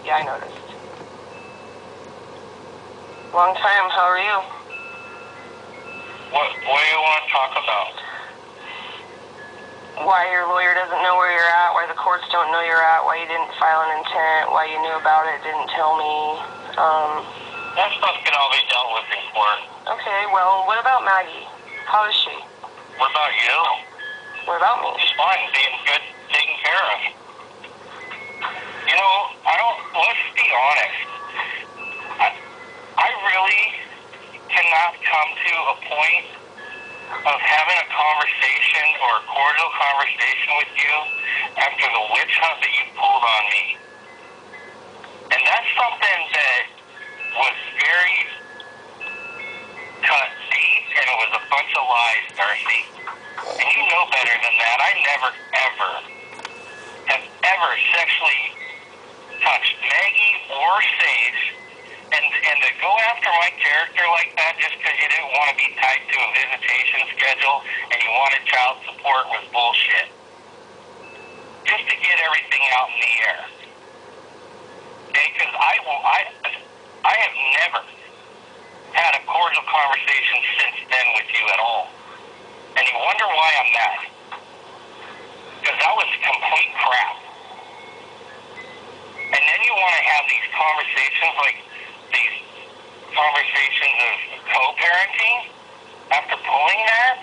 Yeah, I noticed. Long time, how are you? What do you want to talk about? Why your lawyer doesn't know where you're at, why the courts don't know you're at, why you didn't file an intent, why you knew about it, didn't tell me. That stuff can all be dealt with in court. Okay, well, what about Maggie? How is she? What about you? What about me? She's fine, being good, taken care of. You know, let's be honest. I really cannot come to a point of having a conversation or a cordial conversation with you after the witch hunt that you pulled on me. And that's something that was very cut deep, and it was a bunch of lies, Darcy. And you know better than that. I never, ever have ever sexually touched Maggie or Sage, and to go after my character like that just because you didn't want to be tied to a visitation schedule and you wanted child support was bullshit. Just to get everything out in the air. Okay, because I have never had a cordial conversation since then with you at all. And you wonder why I'm mad. Because that was complete crap. And then you want to have these conversations like these conversations of co-parenting after pulling that.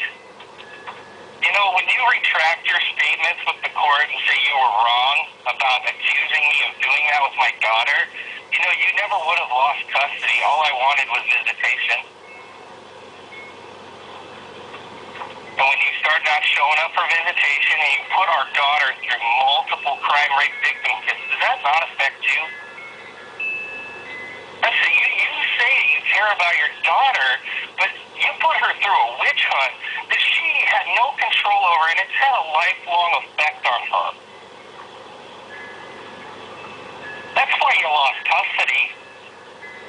You know, when you retract your statements with the court and say you were wrong about accusing me of doing that with my daughter, you know, you never would have lost custody. All I wanted was visitation. And when you start not showing up for visitation and you put our daughter through multiple crime rate victim kits, does that not affect you? I say, you say you care about your daughter, but you put her through a witch hunt that she had no control over, and it's had a lifelong effect on her. That's why you lost custody.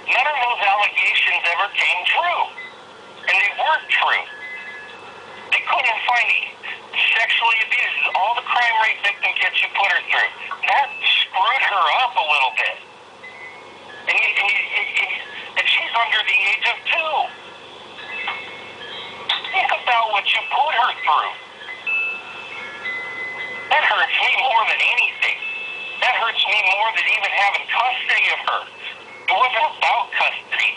None of those allegations ever came true. And they weren't true. They couldn't find sexually abused. All the crime rate victim kits you put her through, that screwed her up a little bit. And she's under the age of 2. Think about what you put her through. That hurts me more than anything. That hurts me more than even having custody of her. It wasn't about custody.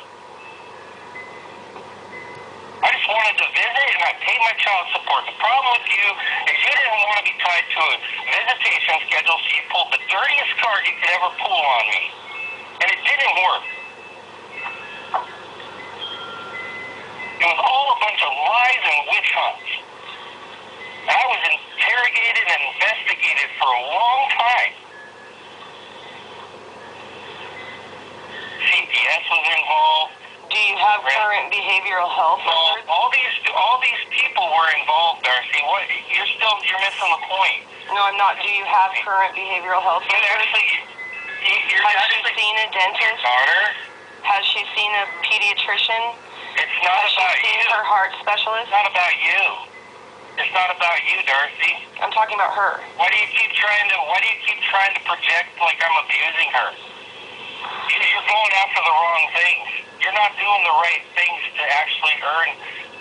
I just wanted to visit, and I paid my child support. The problem with you is you didn't want to be tied to a visitation schedule, so you pulled the dirtiest card you could ever pull on me. And it didn't work. It was all a bunch of lies and witch hunts. I was interrogated and investigated for a long time. CPS was involved. Do you have current behavioral health records? All these people were involved, Darcy. You're missing the point. No, I'm not. Do you have current behavioral health records? Has she seen a dentist? Daughter? Has she seen a pediatrician? It's not Has about she seen you. her heart specialist? It's not about you. It's not about you, Darcy. I'm talking about her. Why do you keep trying to project like I'm abusing her? You're going after the wrong things. You're not doing the right things to actually earn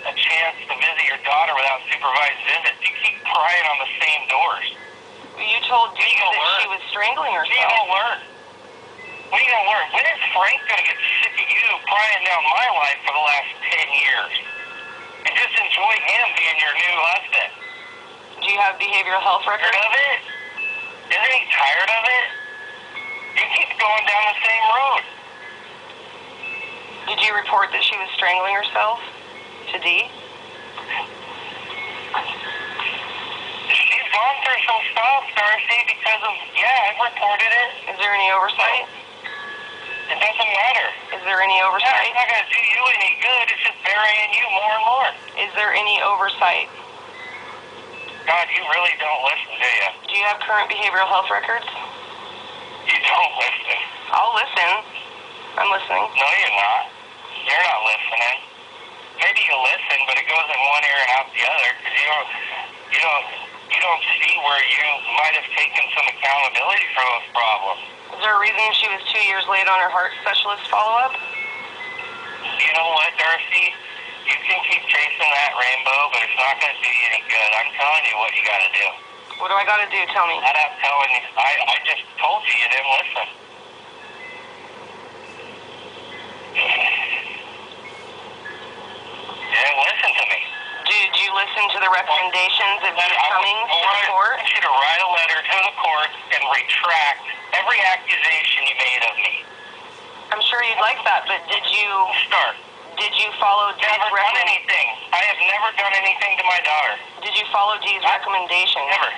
a chance to visit your daughter without supervised visits. You keep prying on the same doors. You told Dee that she was strangling herself. What are you going to learn? What are you going to learn? When is Frank going to get sick of you prying down my life for the last 10 years? And just enjoy him being your new husband. Do you have behavioral health records? Tired of it? Isn't he tired of it? You keep going down the same road. Did you report that she was strangling herself to Dee? She's gone through some stuff, Darcy, because of, I've reported it. Is there any oversight? It doesn't matter. Is there any oversight? It's not going to do you any good. It's just burying you more and more. Is there any oversight? God, you really don't listen, do you? Do you have current behavioral health records? You don't listen. I'll listen. I'm listening. No, you're not. You're not listening. Maybe you listen, but it goes in one ear and out the other because you don't see where you might have taken some accountability for those problems. Is there a reason she was 2 years late on her heart specialist follow-up? You know what, Darcy? You can keep chasing that rainbow, but it's not going to do you any good. I'm telling you what you got to do. What do I got to do? Tell me. I'm telling you. I just told you. You didn't listen. You didn't listen to me. Did you listen to the recommendations of these Cummings to the court? I want you to write a letter to the court and retract every accusation you made of me. I'm sure you'd like that, but did you follow Dee's Never done anything. I have never done anything to my daughter. Did you follow Dee's recommendations? Never.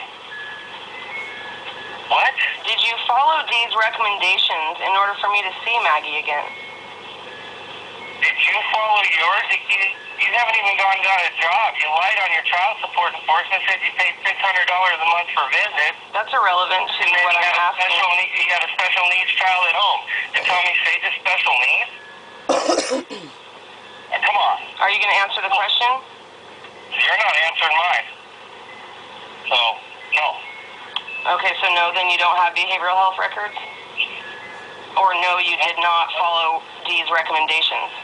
What? Did you follow Dee's recommendations in order for me to see Maggie again? Did you follow yours? You haven't even gone down a job. You lied on your child support enforcement, said you paid $600 a month for visits. That's irrelevant to what I'm asking. You got a special needs child at home. You tell me, say the special needs? Come on. Are you going to answer the question? You're not answering mine. So, no. Okay, so no, then you don't have behavioral health records? Or no, you did not follow Dee's recommendations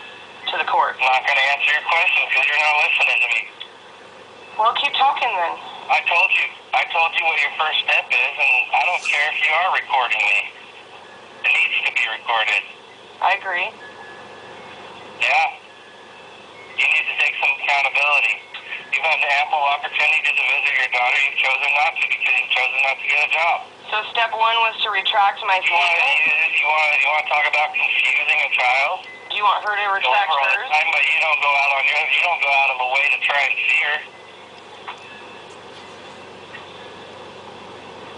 to the court? I'm not going to answer your question because you're not listening to me. Well, keep talking then. I told you what your first step is, and I don't care if you are recording me. It needs to be recorded. I agree. Yeah. You need to take some accountability. You've had ample opportunity to visit your daughter. You've chosen not to because you've chosen not to get a job. So step one was to retract my statement? You want to talk about confusing a child? Do you want her to retract hers? But you don't go out of a way to try and see her.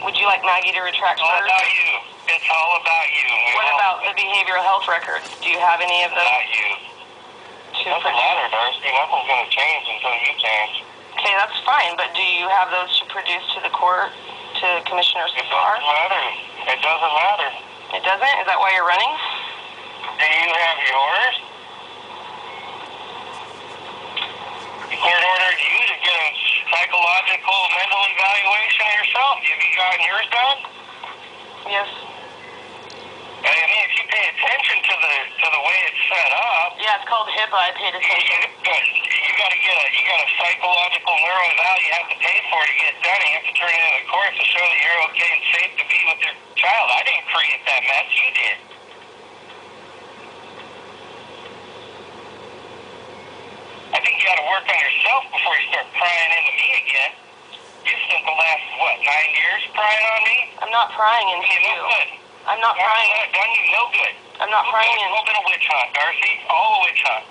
Would you like Maggie to retract It's all hers? about you. It's all about you. What about the behavioral health records? Do you have any of those? About you. It doesn't matter, Darcy. Nothing's going to change until you change. Okay, that's fine, but do you have those to produce to the court, to Commissioner Safar? It doesn't matter. It doesn't matter. It doesn't? Is that why you're running? Do you have yours? The court ordered you to get a psychological mental evaluation of yourself. Have you gotten yours done? Yes. I mean, if you pay attention to the way it's set up. Yeah, it's called HIPAA. I paid attention. You got a psychological neuro eval you have to pay for to get done. You have to turn it into the court to show that you're okay and safe to be with your child. I didn't create that mess. You did. I think you got to work on yourself before you start prying into me again. You spent the last, 9 years prying on me? I'm not prying into you. No good. I'm not prying. I've done you no good. I'm not prying in. All been a witch hunt, Darcy. All a witch hunt.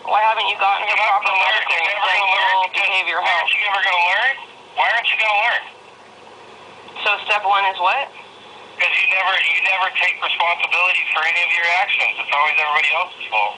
Why haven't you gotten her proper medical and dental behavioral Why health? aren't you ever going to learn? Why aren't you going to learn? So step one is what? Because you never take responsibility for any of your actions. It's always everybody else's fault.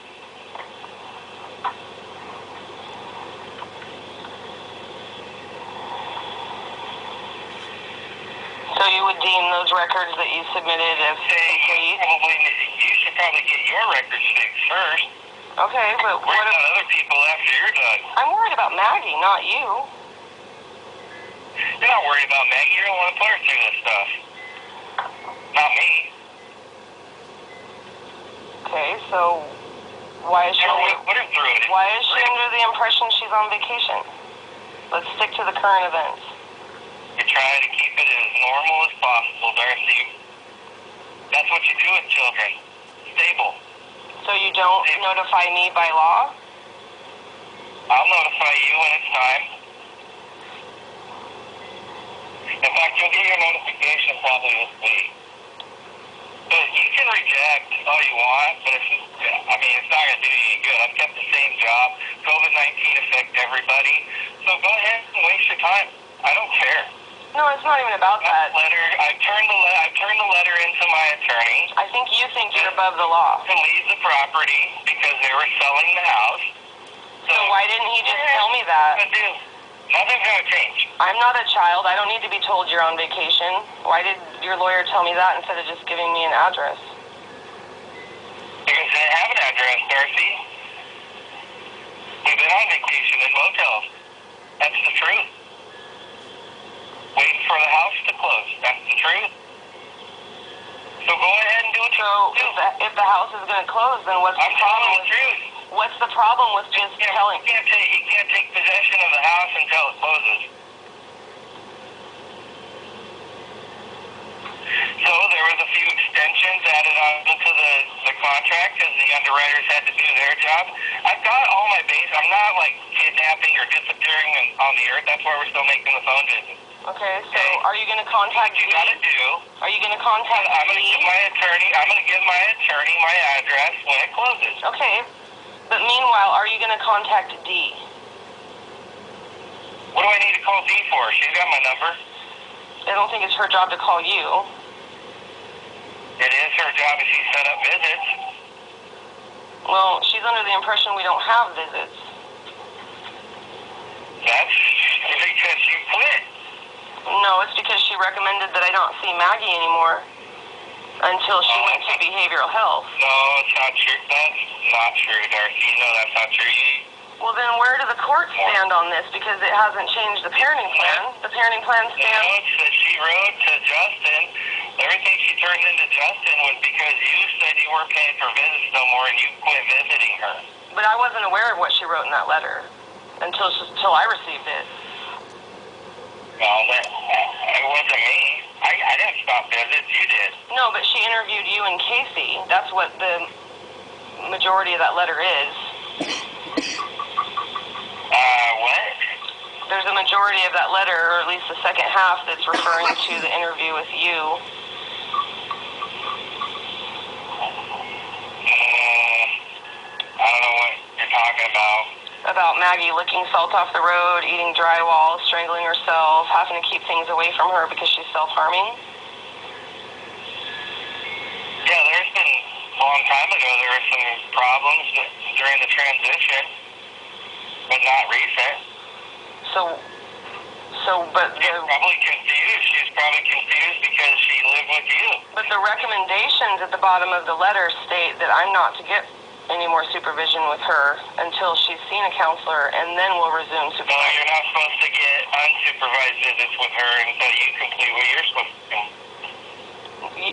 So you would deem those records that you submitted as complete? You should probably get your records fixed first. Okay, but Worry about other people after you're done. I'm worried about Maggie, not you. You're not worried about Maggie. You don't want to put her through this stuff. Not me. Okay, so why is she Never would have put her through it. why is she under the impression she's on vacation? Let's stick to the current events. You're trying to keep it as normal as possible, Darcy. That's what you do with children. Stable. So you don't notify me by law? I'll notify you when it's time. In fact, you'll get your notification probably this week. But you can reject all you want, but it's not going to do you any good. I've kept the same job. COVID-19 affects everybody. So go ahead and waste your time. I don't care. No, it's not even about that. I've turned the letter into my attorney. I think you think you're above the law. To leave the property because they were selling the house. So why didn't he just tell me that? Nothing's going to change. I'm not a child. I don't need to be told you're on vacation. Why did your lawyer tell me that instead of just giving me an address? Because they didn't have an address, Darcy. We've been on vacation in motels. That's the truth. Waiting for the house to close. That's the truth. So go ahead and do what you do. If the house is going to close, then what's the I'm problem? telling the truth. What's the problem with just telling? He can't take possession of the house until it closes. So there was a few extensions added on to the contract because the underwriters had to do their job. I've got all my base. I'm not like kidnapping or disappearing on the earth. That's why we're still making the phone visits. Okay, so are you going to contact What you got to do? Are you going to contact I'm going to give my attorney. I'm going to give my attorney my address when it closes. Okay, but meanwhile, are you going to contact D? What do I need to call D for? She's got my number. I don't think it's her job to call you. It is her job if she set up visits. Well, she's under the impression we don't have visits. That's because she quit. No, it's because she recommended that I don't see Maggie anymore until she went to behavioral health. No, it's not true. That's not true, Darcy. You know that's not true. Well, then where do the courts stand on this? Because it hasn't changed the parenting plan. The parenting plan The stands... notes that she wrote to Justin, everything she turned into Justin was because you said you weren't paying for visits no more and you quit visiting her. But I wasn't aware of what she wrote in that letter until I received it. Well, it wasn't me. I didn't stop visits. You did. No, but she interviewed you and Casey. That's what the majority of that letter is. What? There's a majority of that letter, or at least the second half, that's referring to the interview with you. I don't know what you're talking about. About Maggie licking salt off the road, eating drywall, strangling herself, having to keep things away from her because she's self-harming. Yeah, there's been a long time ago, there were some problems during the transition, but not recent. But She's probably confused. She's probably confused because she lived with you. But the recommendations at the bottom of the letter state that I'm not to get any more supervision with her until she's seen a counselor, and then we'll resume supervision. No, you're not supposed to get unsupervised visits with her until you complete what you're supposed to do.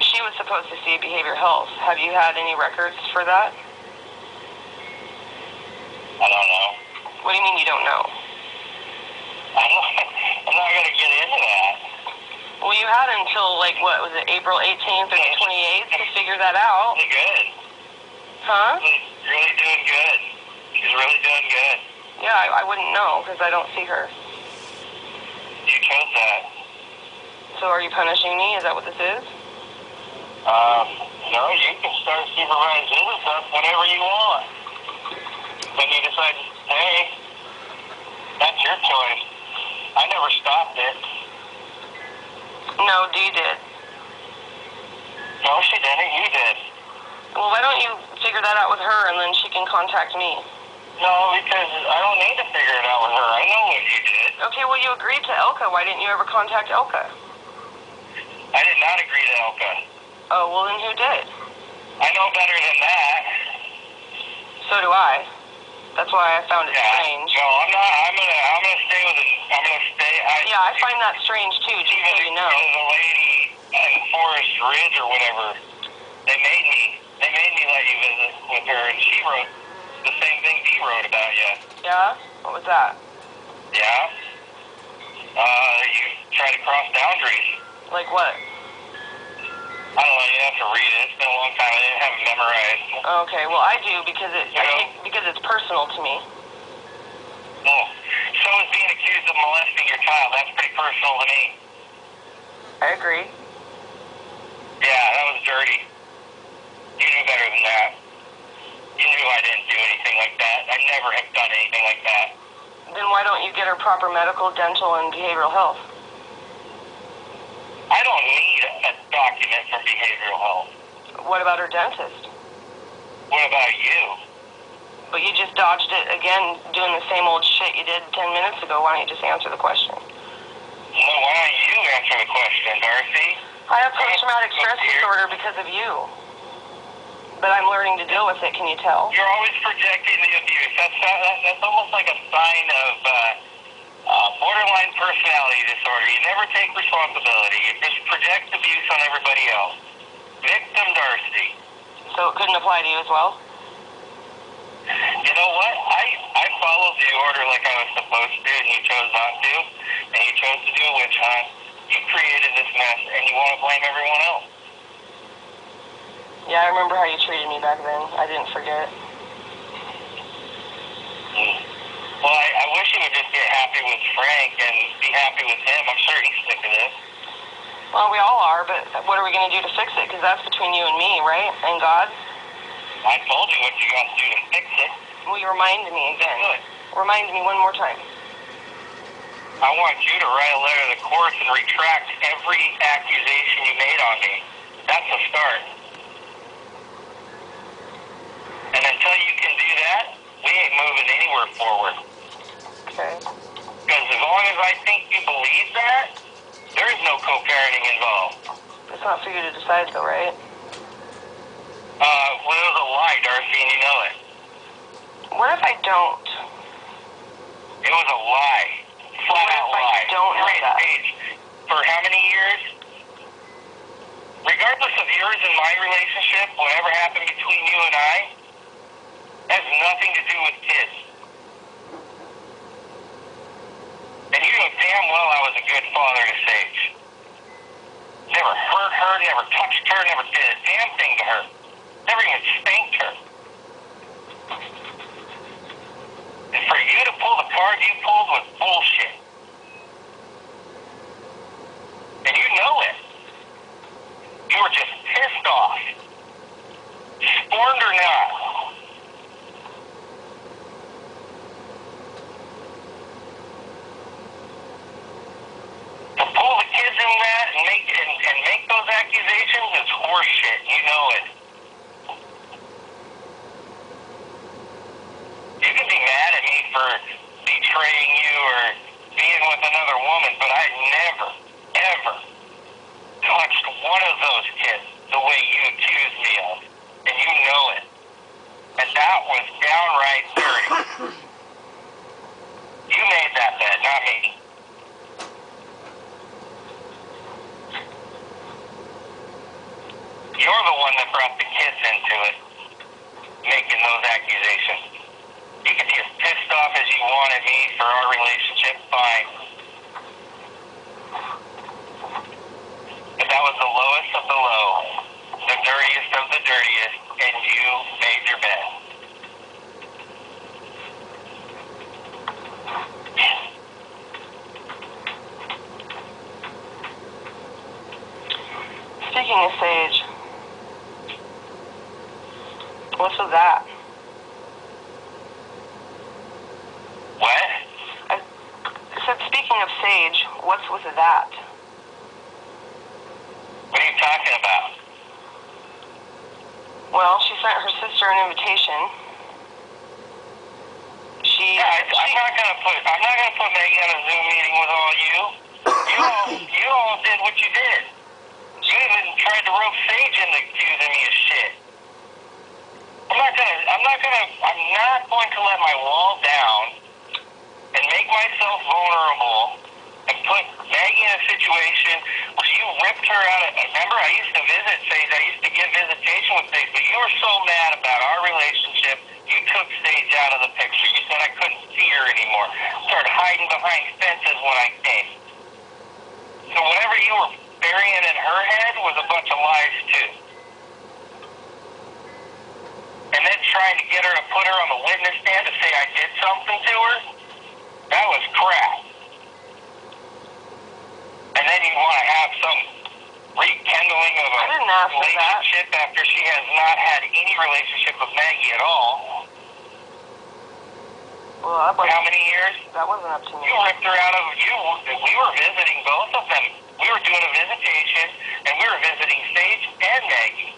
She was supposed to see behavioral health. Have you had any records for that? I don't know. What do you mean you don't know? I'm not going to get into that. Well, you had until, what was it, April 18th or the 28th to figure that out. Really good. Huh? Really doing good. She's really doing good. Yeah, I wouldn't know because I don't see her. You chose that. So are you punishing me? Is that what this is? No, you can start supervised visits up whenever you want. When you decide to stay, that's your choice. I never stopped it. No, Dee did. No, she didn't. You did. Well, why don't you figure that out with her and then she can contact me? No, because I don't need to figure it out with her. I know what you did. Okay, well, you agreed to Elka. Why didn't you ever contact Elka? I did not agree to Elka. Oh, well, then who did? I know better than that. So do I. That's why I found it strange. No, I'm not. I'm gonna stay with it. I'm gonna stay. I find that strange too. Just so you know. The lady in Forest Ridge or whatever, they made me let you visit with her, and she wrote the same thing he wrote about you. Yeah? What was that? Yeah. You try to cross boundaries. Like what? I don't know. You have to read it. It's been a long time. I didn't have it memorized. Okay. Well, I do because because it's personal to me. Oh. So is being accused of molesting your child. That's pretty personal to me. I agree. Yeah, that was dirty. You knew better than that. You knew I didn't do anything like that. I never have done anything like that. Then why don't you get her proper medical, dental, and behavioral health? I don't need a document from behavioral health. What about her dentist? What about you? But you just dodged it again, doing the same old shit you did 10 minutes ago. Why don't you just answer the question? No, why don't you answer the question, Darcy? I have post-traumatic stress disorder because of you. But I'm learning to deal with it, can you tell? You're always projecting the abuse. That's almost like a sign of borderline personality disorder. You never take responsibility. You just project abuse on everybody else. Victim Darcy. So it couldn't apply to you as well? You know what? I followed the order like I was supposed to, and you chose not to, and you chose to do a witch hunt. You created this mess, and you want to blame everyone else. Yeah, I remember how you treated me back then. I didn't forget. Well, I wish you would just get happy with Frank and be happy with him. I'm sure he's sick of this. Well, we all are, but what are we going to do to fix it? Because that's between you and me, right? And God? I told you what you got to do to fix it. Will you remind me again? Good. Remind me one more time. I want you to write a letter to the courts and retract every accusation you made on me. That's a start. And until you can do that, we ain't moving anywhere forward. Okay. Because as long as I think you believe that, there is no co-parenting involved. It's not for you to decide, though, right? Well, it was a lie, Darcy, and you know it. What if I don't? It was a lie. Flat out lie. Don't know that. Stage for how many years? Regardless of yours and my relationship, whatever happened between you and I has nothing to do with kids. And you know damn well I was a good father to Sage. Never hurt her, never touched her, never did a damn thing to her. Never even spanked her. And for you to pull the card you pulled was bullshit. And you know it. You were just pissed off. Scorned or not. To pull the kids in that and make those accusations is horseshit. You know it. You can be mad at me for betraying you or being with another woman, but I never, ever touched one of those kids the way you accused me of. And you know it. And that was downright dirty. You made that bet, not me. You're the one that brought the kids into it, making those accusations. You could be as pissed off as you wanted me for our relationship, fine. But that was the lowest of the low, the dirtiest of the dirtiest, and you made your bed. Speaking of Sage, what's with that? What? I said, speaking of Sage, what's with that? What are you talking about? Well, she sent her sister an invitation. I'm not gonna put Maggie on a Zoom meeting with all you. You all did what you did. You even tried to rope Sage into accusing me of shit. I'm not going to let my wall down and make myself vulnerable and put Maggie in a situation where you ripped her out of... Remember, I used to visit Sage. I used to give visitation with Sage, but you were so mad about our relationship, you took Sage out of the picture. You said I couldn't see her anymore. Started hiding behind fences when I came. So whatever you were burying in her head was a bunch of lies, too. And then trying to get her to put her on the witness stand to say I did something to her, that was crap. And then you want to have some rekindling of a relationship after she has not had any relationship with Maggie at all. Well, how many years? That wasn't up to me. You ripped her out of you. We were visiting both of them. We were doing a visitation, and we were visiting Sage and Maggie.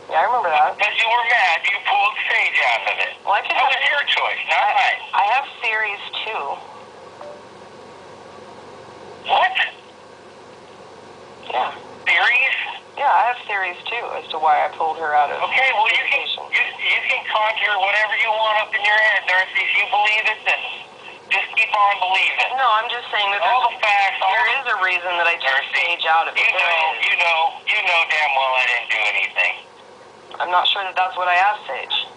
Yeah, I remember that. Because you were mad, you pulled Sage out of it. Well, that was your choice, not mine. I have theories, too. What? Yeah. Theories? Yeah, I have theories, too, as to why I pulled her out of okay, well, you can conjure whatever you want up in your head, Darcy. If you believe it, then Just keep on believing. No, I'm just saying that All the facts, there is a reason that I took Sage out of it. You know damn well I didn't do anything. I'm not sure that that's what I asked Sage.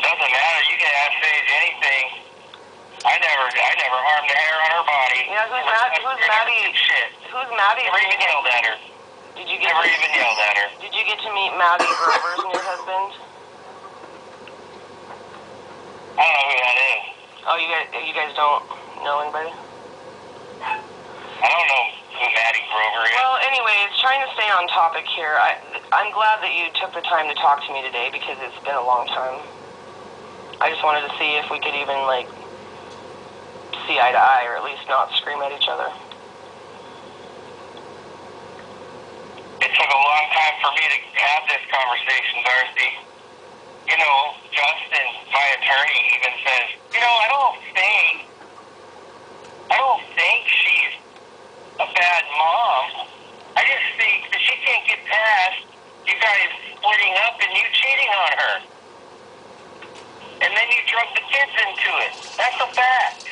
Doesn't matter. You can ask Sage anything. I never harmed a hair on her body. Yeah, who's Maddie? Shit. Who's Maddie? Never even yelled at her. Never even yelled at her. Did you get to meet Maddie Grover's new husband? I don't know who that is. Oh, you guys don't know anybody? I don't know who Maddie Grover is. Well, anyways, trying to stay on topic here. I'm glad that you took the time to talk to me today because it's been a long time. I just wanted to see if we could even, like, see eye to eye or at least not scream at each other. It took a long time for me to have this conversation, Darcy. You know, Justin, my attorney, even says, I don't think she's a bad mom. I just think that she can't get past you guys splitting up and you cheating on her. And then you drug the kids into it. That's a fact.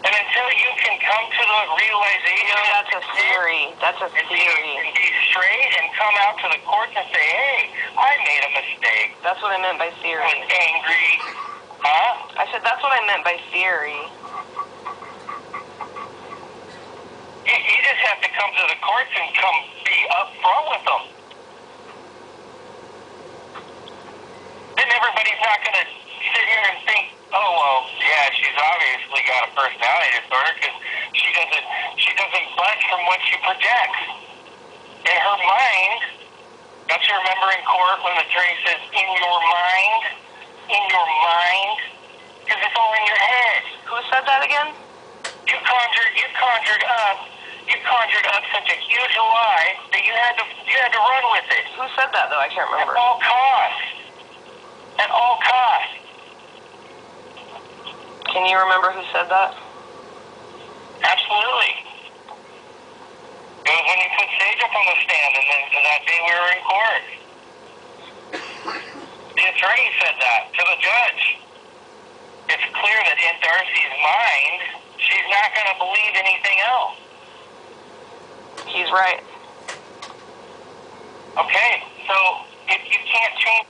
And until you can come to the realization... that's a theory. That's a theory. And be straight and come out to the courts and say, hey, I made a mistake. That's what I meant by theory. I was angry. Huh? I said that's what I meant by theory. You just have to come to the courts and be upfront with them. Then everybody's not going to sit here and think, oh, well, yeah, she's obviously got a personality disorder because she doesn't budge from what she projects. In her mind, don't you remember in court when the attorney says, in your mind, because it's all in your head. Who said that again? You conjured up such a huge lie that you had to run with it. Who said that though? I can't remember. At all costs. At all costs. Can you remember who said that? Absolutely. It was when you put Sage up on the stand and then that day we were in court. The attorney said that to the judge. It's clear that in Darcy's mind, she's not going to believe anything else. He's right. Okay, so if you can't change